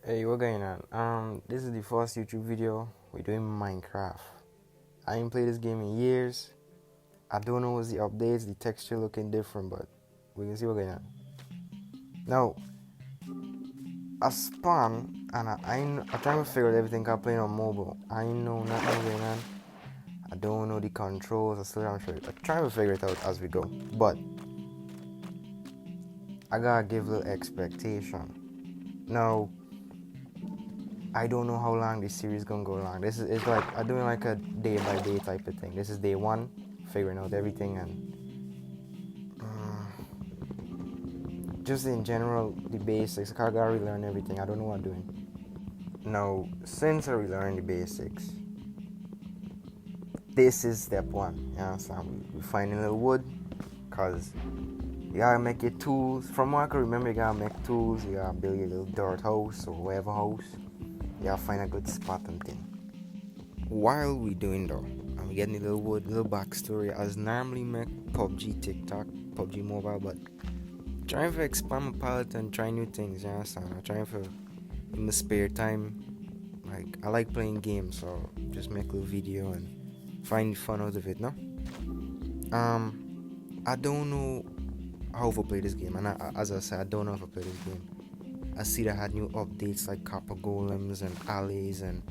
Hey, what going on? This is the first YouTube video we're doing Minecraft. I ain't played this game in years. I don't know what's the updates, the texture looking different, but we can see what's going on. Now, I spawn and I trying to figure out everything I'm playing on mobile. I ain't know nothing going on. I don't know the controls. I still am sure. I'm trying to figure it out as we go. But I gotta give a little expectation. Now, I don't know how long this series gonna go along. This is it's like I'm doing like a day by day type of thing. This is day one, figuring out everything and just in general the basics. I gotta relearn everything. I don't know what I'm doing. Now, since I relearned the basics, this is step one. Yeah, so we finding a little wood, cause you gotta make your tools. From what I can remember, you gotta make tools. You gotta build your little dirt house or whatever house. You gotta find a good spot and thing. While we doing though, I'm getting a little wood, little backstory. As normally make PUBG TikTok, PUBG Mobile, but trying to expand my palette and try new things. Yeah, so I'm trying to in my spare time. Like I like playing games, so just make a little video and find fun out of it. No, I don't know how to play this game, and as I said, I don't know how to play this game. I see that had new updates like copper golems and alleys and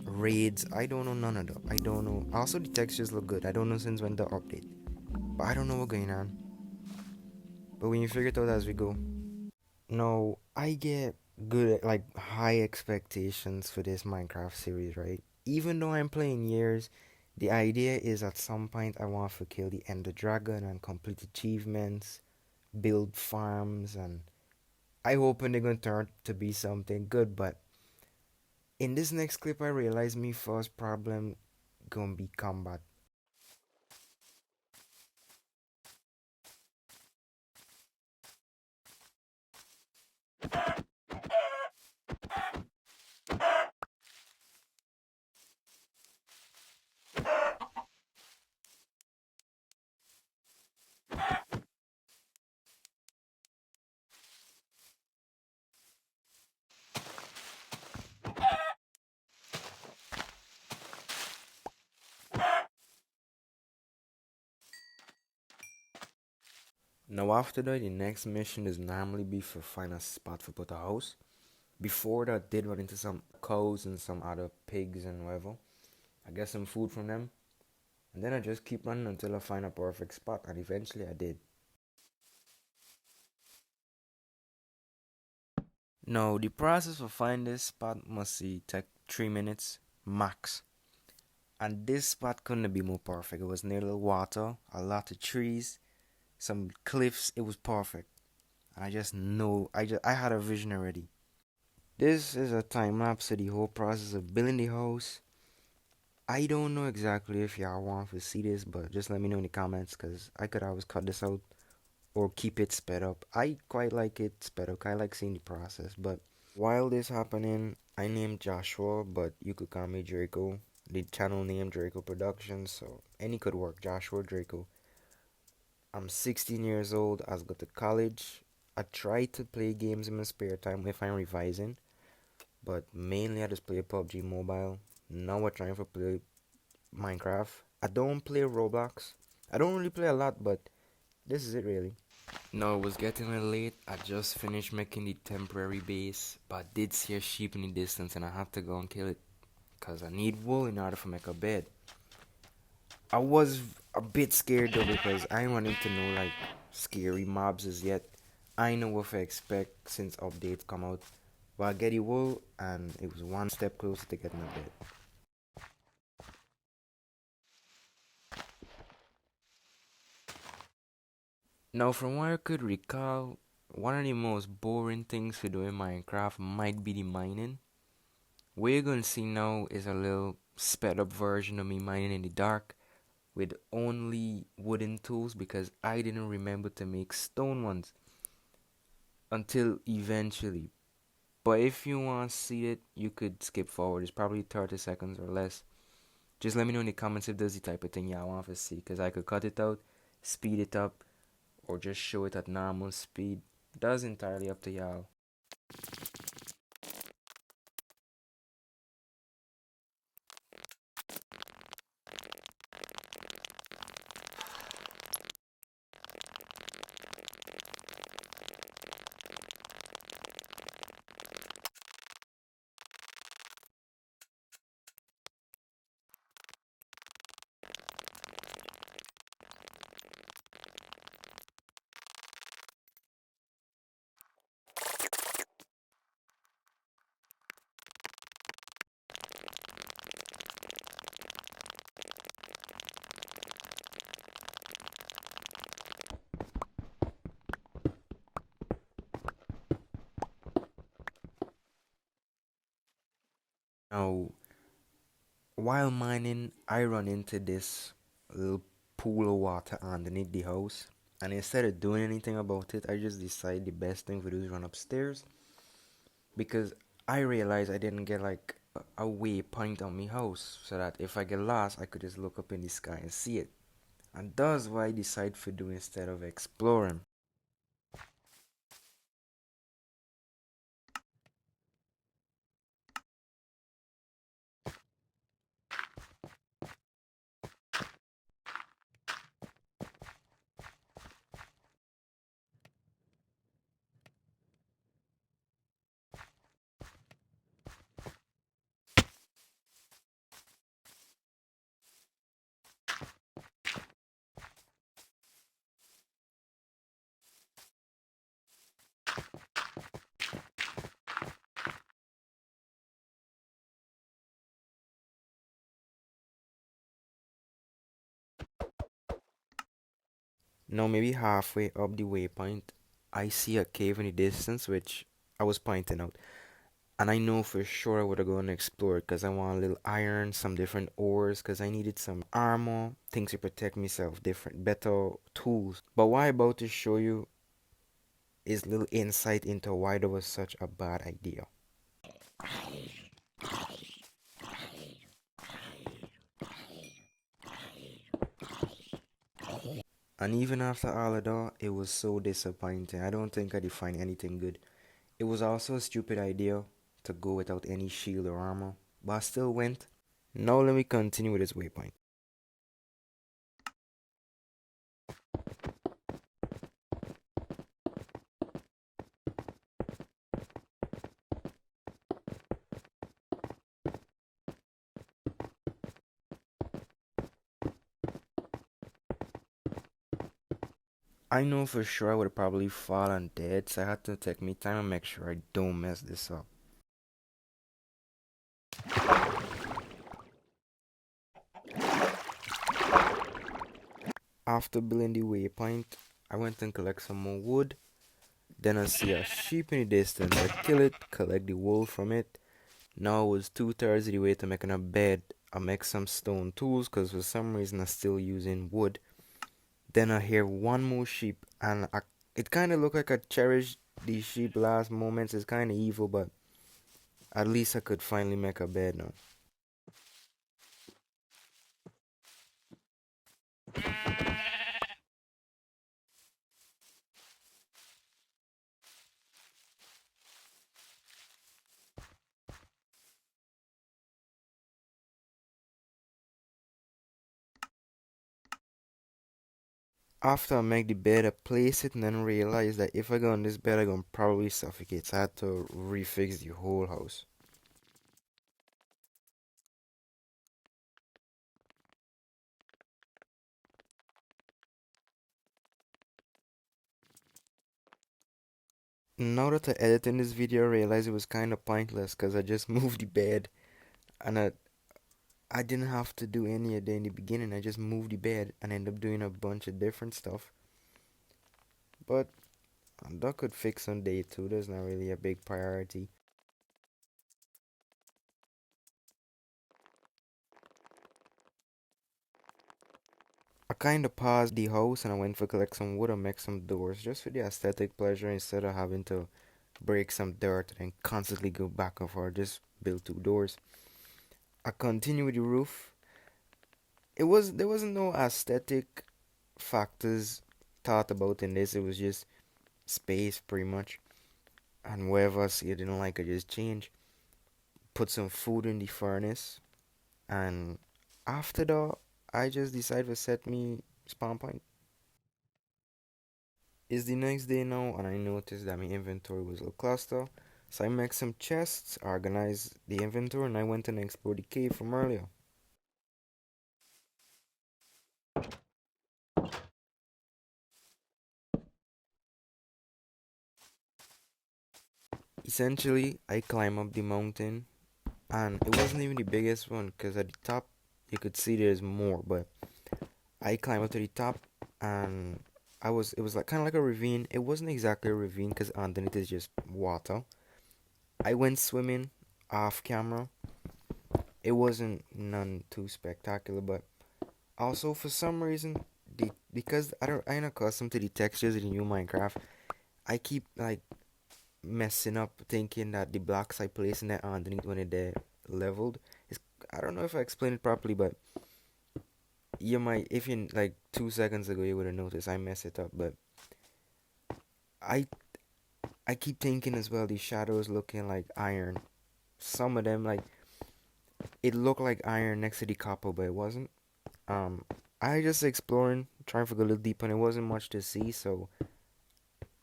raids. I don't know none of them. I don't know. Also, the textures look good. I don't know since when the update, but I don't know what's going on. But when you figure it out as we go. No, I get good like high expectations for this Minecraft series, right? Even though I'm playing years, the idea is at some point I want to kill the Ender Dragon and complete achievements, build farms, and I hoping they're gonna turn out to be something good. But in this next clip, I realize me first problem gonna be combat. Now after that, the next mission is normally be for find a spot for put a house. Before that, I did run into some cows and some other pigs and whatever. I get some food from them, and then I just keep running until I find a perfect spot, and eventually I did. Now, the process for finding this spot must see take 3 minutes max. And this spot couldn't be more perfect. It was near the water, a lot of trees, some cliffs. It was perfect. And I just know I had a vision already. This is a time lapse of the whole process of building the house. I don't know exactly if y'all want to see this, but just let me know in the comments because I could always cut this out or keep it sped up. I quite like it sped up. I like seeing the process. But while this happening, I named Joshua, but you could call me Draco. The channel name Draco Productions, so any could work. Joshua Draco. I'm 16 years old. I go to college. I try to play games in my spare time if I'm revising, but mainly I just play PUBG Mobile. Now I'm trying to play Minecraft. I don't play Roblox. I don't really play a lot, but this is it really. No, it was getting a little late. I just finished making the temporary base, but I did see a sheep in the distance and I had to go and kill it because I need wool in order to make a bed. I was a bit scared though because I ain't wanting to know like scary mobs as yet. I know what to expect since updates come out. But I get the wool and it was one step closer to getting a bed. Now, from what I could recall, one of the most boring things to do in Minecraft might be the mining. What you're gonna see now is a little sped up version of me mining in the dark with only wooden tools because I didn't remember to make stone ones until eventually. But if you want to see it, you could skip forward. It's probably 30 seconds or less. Just let me know in the comments if there's the type of thing y'all want to see because I could cut it out, speed it up, or just show it at normal speed. That's entirely up to y'all. Now, while mining, I run into this little pool of water underneath the house. And instead of doing anything about it, I just decided the best thing to do is run upstairs because I realized I didn't get like a waypoint on my house so that if I get lost, I could just look up in the sky and see it. And that's what I decided to do instead of exploring. Now, maybe halfway up the waypoint, I see a cave in the distance, which I was pointing out. And I know for sure I would have gone and explored because I want a little iron, some different ores, because I needed some armor, things to protect myself, different, better tools. But what I'm about to show you is little insight into why that was such a bad idea. And even after all of that, it was so disappointing. I don't think I did find anything good. It was also a stupid idea to go without any shield or armor, but I still went. Now let me continue with this waypoint. I know for sure I would have probably fallen dead, so I had to take me time and make sure I don't mess this up. After building the waypoint, I went and collect some more wood. Then I see a sheep in the distance. I kill it, collect the wool from it. Now it was 2/3 of the way to making a bed. I make some stone tools because for some reason I'm still using wood. Then I hear one more sheep and it kind of looked like I cherished these sheep last moments. It's kind of evil, but at least I could finally make a bed now. After I make the bed, I place it and then realize that if I go on this bed, I'm gonna probably suffocate. So I had to refix the whole house. Now that I edited this video, I realized it was kind of pointless because I just moved the bed and I didn't have to do any of that in the beginning. I just moved the bed and ended up doing a bunch of different stuff. But that could fix on day two. That's not really a big priority. I kind of paused the house and I went for collect some wood and make some doors just for the aesthetic pleasure instead of having to break some dirt and constantly go back and forth. Just build two doors. I continued with the roof. There wasn't no aesthetic factors thought about in this. It was just space pretty much. And wherever I see I didn't like, I just change. Put some food in the furnace, and after that, I just decided to set me spawn point. It's the next day now, and I noticed that my inventory was a cluster. So I make some chests, organized the inventory, and I went and explored the cave from earlier. Essentially, I climb up the mountain, and it wasn't even the biggest one because at the top you could see there's more, but I climbed up to the top, and it was like kind of like a ravine. It wasn't exactly a ravine because underneath is just water. I went swimming off camera, It wasn't none too spectacular, but also for some reason, because I ain't accustomed to the textures in the new Minecraft, I keep like messing up thinking that the blocks I place in there underneath when they're leveled is, I don't know if I explained it properly, but you might, if you like 2 seconds ago you would have noticed I mess it up, but I I keep thinking as well these shadows looking like iron. Some of them like it looked like iron next to the copper, but it wasn't. Um, I just exploring, trying to go a little deep, and it wasn't much to see, so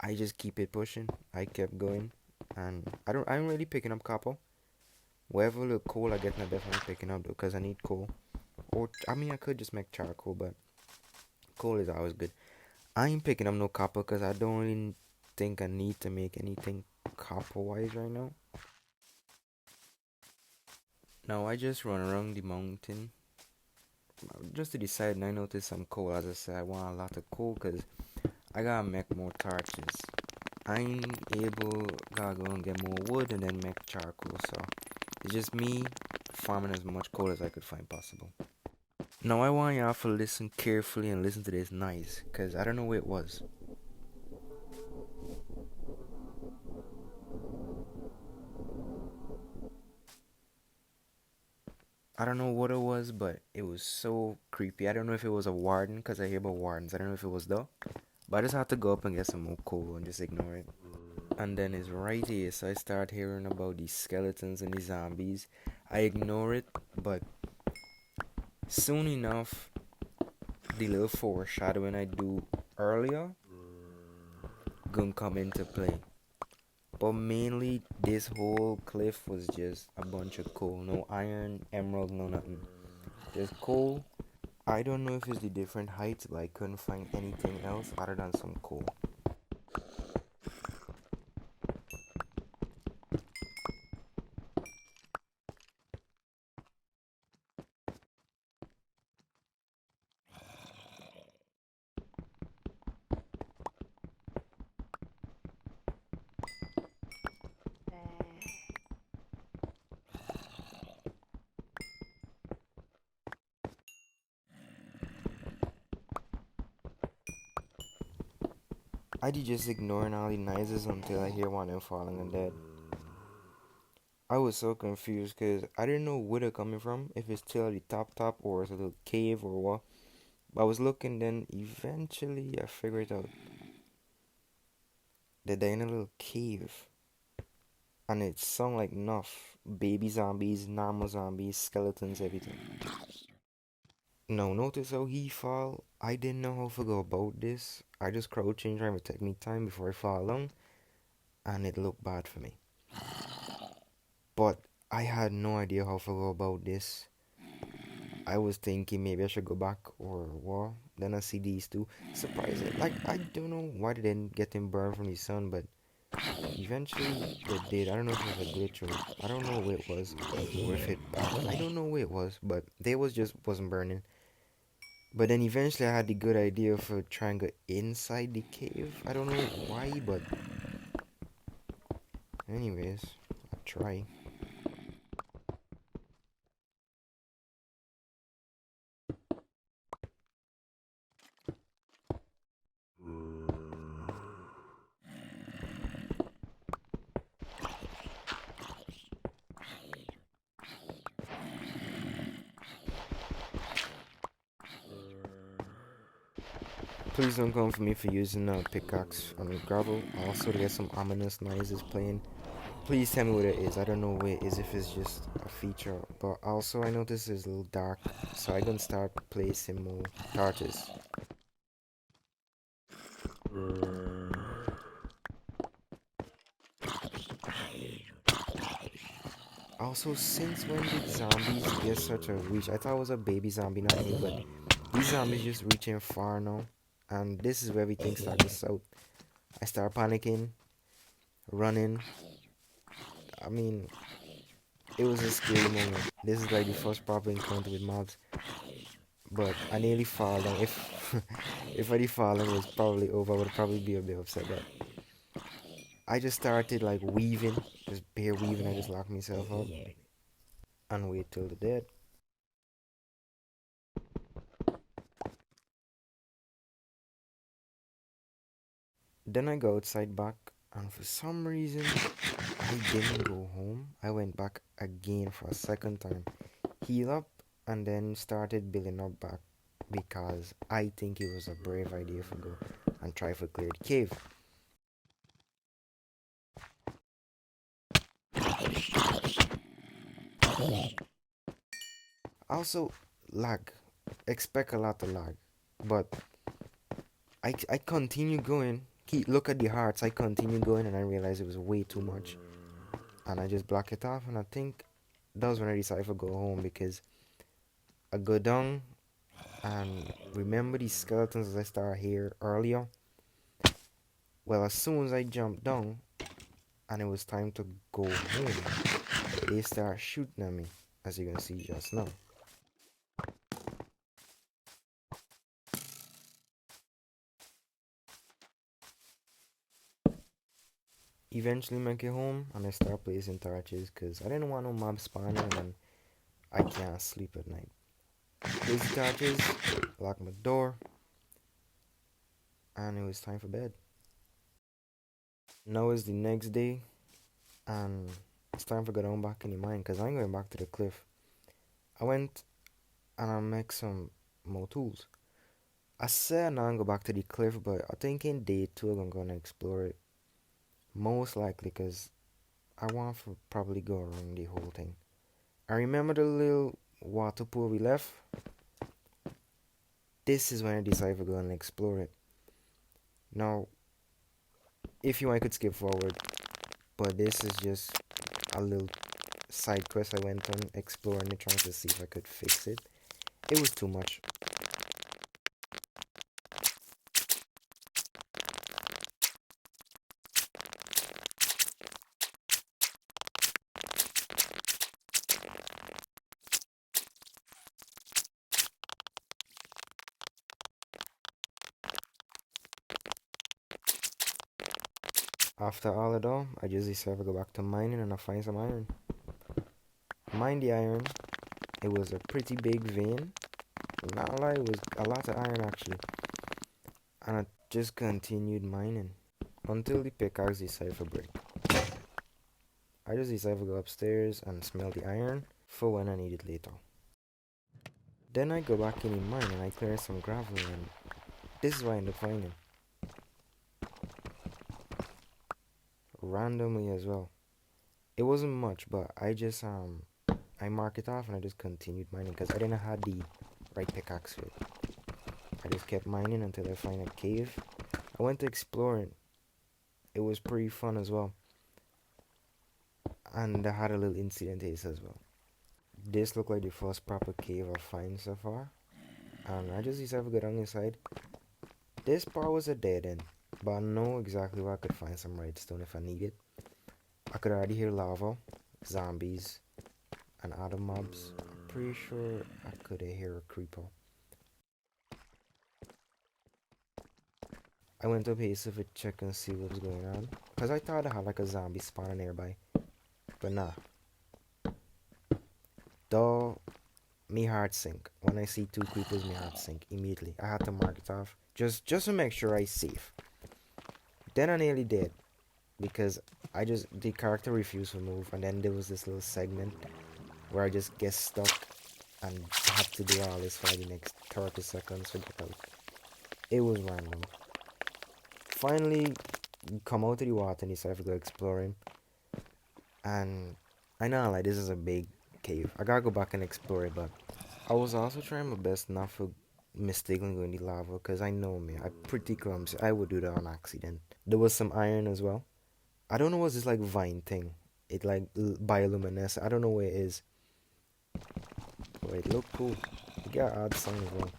I just keep it pushing. I kept going, and I'm really picking up copper. Wherever the coal I get, I'm definitely picking up though, cause I need coal. Or I mean, I could just make charcoal, but coal is always good. I ain't picking up no copper, cause I don't really think I need to make anything copper wise right now. Now I just run around the mountain just to decide, and I noticed some coal. As I said, I want a lot of coal, cause I gotta make more torches. I'm able gotta go and get more wood and then make charcoal. So it's just me farming as much coal as I could find possible. Now I want y'all to listen carefully and listen to this nice, cause I don't know where it was. I don't know what it was, but it was so creepy. I don't know if it was a warden, cause I hear about wardens. I don't know if it was though, but I just had to go up and get some more coal and just ignore it. And then it's right here, so I start hearing about these skeletons and these zombies. I ignore it, but soon enough, the little foreshadowing I do earlier gonna come into play. But mainly, this whole cliff was just a bunch of coal. No iron, emerald, no nothing. Just coal. I don't know if it's the different heights, but I couldn't find anything else other than some coal. I did just ignoring all the noises until I hear one of them falling and dead. I was so confused because I didn't know where they're coming from, if it's still at the top or it's a little cave or what. But I was looking, then eventually I figured out that they're in a little cave. And it sounded like enough baby zombies, normal zombies, skeletons, everything. Now, notice how he fall? I didn't know how to go about this. I just crouching, trying to take me time before I fall down, and it looked bad for me. But I had no idea how to go about this. I was thinking maybe I should go back or what. Then I see these two. Surprising. Like, I don't know why they didn't get them burned from the sun, but eventually they did. I don't know if it was a glitch or I don't know where it was. Or if it I don't know where it was, but they was just wasn't burning. But then eventually I had the good idea for trying to go inside the cave. I don't know why, but anyways, I try. Please don't come for me for using a pickaxe on the gravel. Also, to get some ominous noises playing. Please tell me what it is. I don't know what it is, if it's just a feature. But also, I notice it's a little dark, so I can start placing more torches. Also, since when did zombies get such a reach? I thought it was a baby zombie, not me, but these zombies just reaching far now. And this is where everything started south. I start panicking, running. I mean, it was a scary moment. This is like the first proper encounter with mobs. But I nearly fall down. If if I did fall and it was probably over, I would probably be a bit upset. But I just started like weaving, just bare weaving. I just locked myself up. and wait till the dead. Then I go outside back, and for some reason, I didn't go home. I went back again for a second time, heal up, and then started building up back because I think it was a brave idea to go and try to clear the cave. Also, lag. Expect a lot of lag, but I continue going. Look at the hearts. I continue going, and I realized it was way too much, and I just block it off. And I think that was when I decided to go home because I go down and remember these skeletons as I started here earlier. Well, as soon as I jumped down and it was time to go home, they start shooting at me, as you can see just now. Eventually make it home and I start placing torches because I didn't want no mob spawning and I can't sleep at night. Place the torches, lock my door, and it was time for bed. Now it's the next day and it's time for go down back in the mine because I'm going back to the cliff. I went and I make some more tools. I said I'm gonna go back to the cliff, but I think in day 2 I'm gonna explore it. Most likely because I want to probably go around the whole thing. I remember the little water pool we left. This is when I decided to go and explore it. Now, if you want, I could skip forward, but this is just a little side quest I went on exploring it, trying to see if I could fix it. It was too much. After all of that, I just decided to go back to mining and I find some iron. Mine the iron. It was a pretty big vein. Not lie, it was a lot of iron actually. And I just continued mining until the pickaxe decided to break. I just decided to go upstairs and smelt the iron for when I need it later. Then I go back in the mine and I clear some gravel and this is what I end up finding. Randomly as well. It wasn't much, but I marked it off and I just continued mining because I didn't have the right pickaxe for it. I just kept mining until I find a cave. I went to exploring. It was pretty fun as well. And I had a little incident here as well. This looked like the first proper cave I've found so far. And I just decided to go down inside. This part was a dead end, but I know exactly where I could find some redstone if I need it. I could already hear lava, zombies, and other mobs. I'm pretty sure I could hear a creeper. I went up here to check and see what was going on. Because I thought I had like a zombie spawning nearby. But nah. Though, me heart sink. When I see 2 creepers, me heart sink immediately. I had to mark it off. Just to make sure I safe. Then I nearly did. Because the character refused to move. And then there was this little segment where I just get stuck. And have to do all this for the next 30 seconds to get out. It was random. Finally, come out of the water and decide to go exploring. And I know like this is a big cave. I gotta go back and explore it, but I was also trying my best not to mistakenly go in the lava because I know me. I'm pretty clumsy. I would do that on accident. There was some iron as well. I don't know what's this like vine thing. It like bioluminescent. I don't know where it is. But it look cool. You got odd some as well.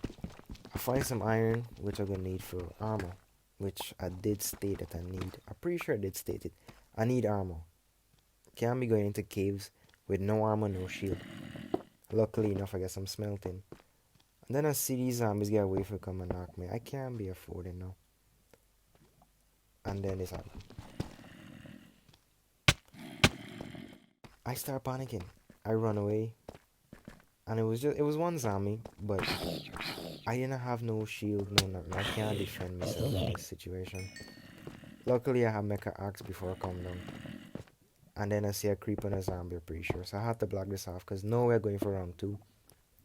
I find some iron which I'm gonna need for armor. Which I did state that I need. I'm pretty sure I did state it. I need armor. Can't be going into caves with no armor, no shield. Luckily enough, I got some smelting. And then I see these zombies get away from come and knock me. I can't be affording now. And then this happened. I start panicking. I run away, and it was one zombie, but I didn't have no shield, no nothing. I can't defend myself in this situation. Luckily, I had mecha axe before I come down, and then I see a creeper and a zombie. I'm pretty sure, so I had to block this off because no, we're going for round two,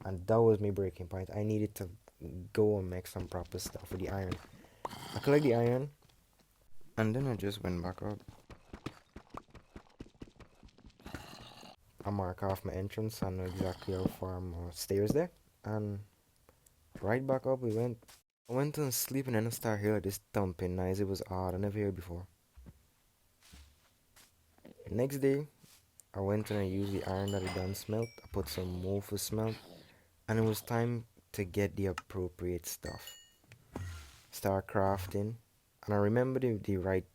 and that was my breaking point. I needed to go and make some proper stuff with the iron. I collect the iron, and then I just went back up. I mark off my entrance. I know exactly how far more stairs there, and right back up we went. I went to sleep and then I started hearing this thumping noise. It was odd. I never heard before. Next day, I went and I used the iron that I done smelt. I put some more for smelt, and it was time to get the appropriate stuff. Start crafting, and I remember the right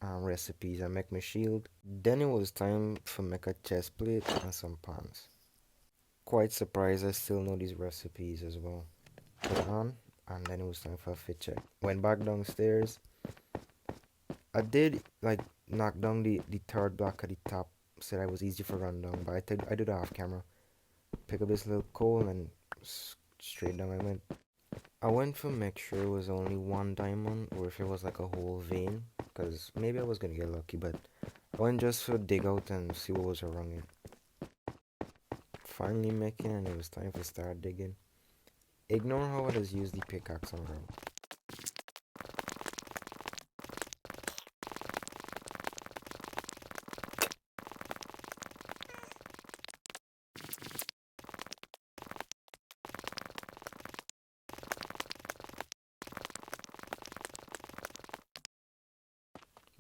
recipes. I make my shield. Then it was time for make a chest plate and some pants. Quite surprised I still know these recipes as well. Put it on, and then it was time for a fit check. Went back downstairs. I did like knock down the third block at the top so that it was easy for run down, but I did it off camera. Pick up this little coal and straight down I went. I went for make sure it was only one diamond or if it was like a whole vein, because maybe I was gonna get lucky, but I went just to dig out and see what was wrong here. Finally making, and it was time to start digging. Ignore how I just used the pickaxe on ground.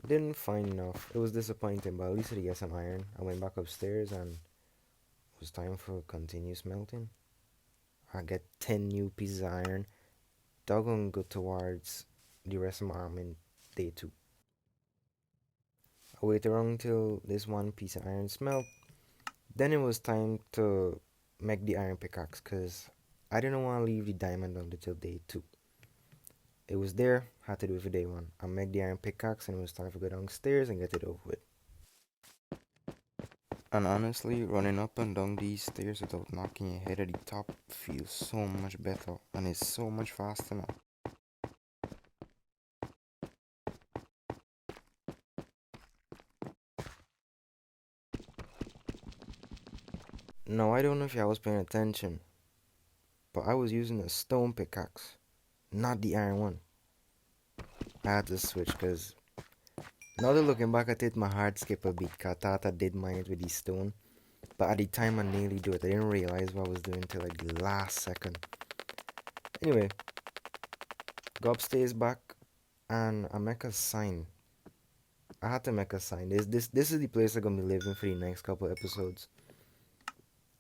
Didn't find enough. It was disappointing, but at least I get some iron. I went back upstairs and it was time for continuous smelting. I get 10 new pieces of iron. They're gonna go towards the rest of my arm in day 2. I waited around till this one piece of iron smelt. Then it was time to make the iron pickaxe because I didn't want to leave the diamond until day 2. It was there, had to do it for day 1. I make the iron pickaxe and it was time to go downstairs and get it over with. And honestly, running up and down these stairs without knocking your head at the top feels so much better and it's so much faster now. Now, I don't know if y'all was paying attention, but I was using a stone pickaxe, not the iron one. I had to switch because now that looking back at it, my heart skipped a beat 'cause I thought I did mine with the stone. But at the time I nearly do it. I didn't realize what I was doing until like the last second. Anyway, go upstairs back and I make a sign. I had to make a sign. This is the place I'm gonna be living for the next couple episodes.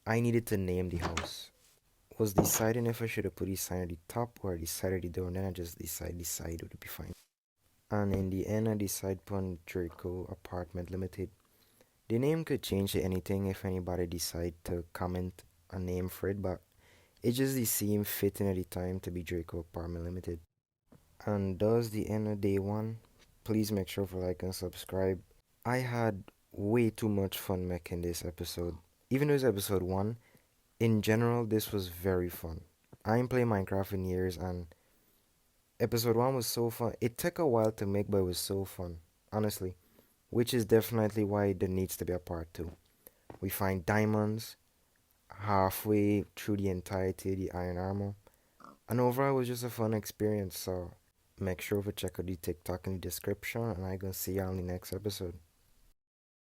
I needed to name the house. Was deciding if I should have put the sign at the top or the side of the door, and then I just decided the side would be fine. And in the end I decided upon Draco Apartment Limited. The name could change to anything if anybody decide to comment a name for it, but it just seemed fitting at the time to be Draco Apartment Limited. And thus the end of day 1. Please make sure to like and subscribe. I had way too much fun making this episode. Even though it's episode 1, in general this was very fun. I ain't played Minecraft in years and episode 1 was so fun. It took a while to make, but it was so fun. Honestly. Which is definitely why there needs to be a part 2. We find diamonds halfway through the entirety of the iron armor. And overall, it was just a fun experience. So make sure to check out the TikTok in the description. And I'm going to see you on the next episode.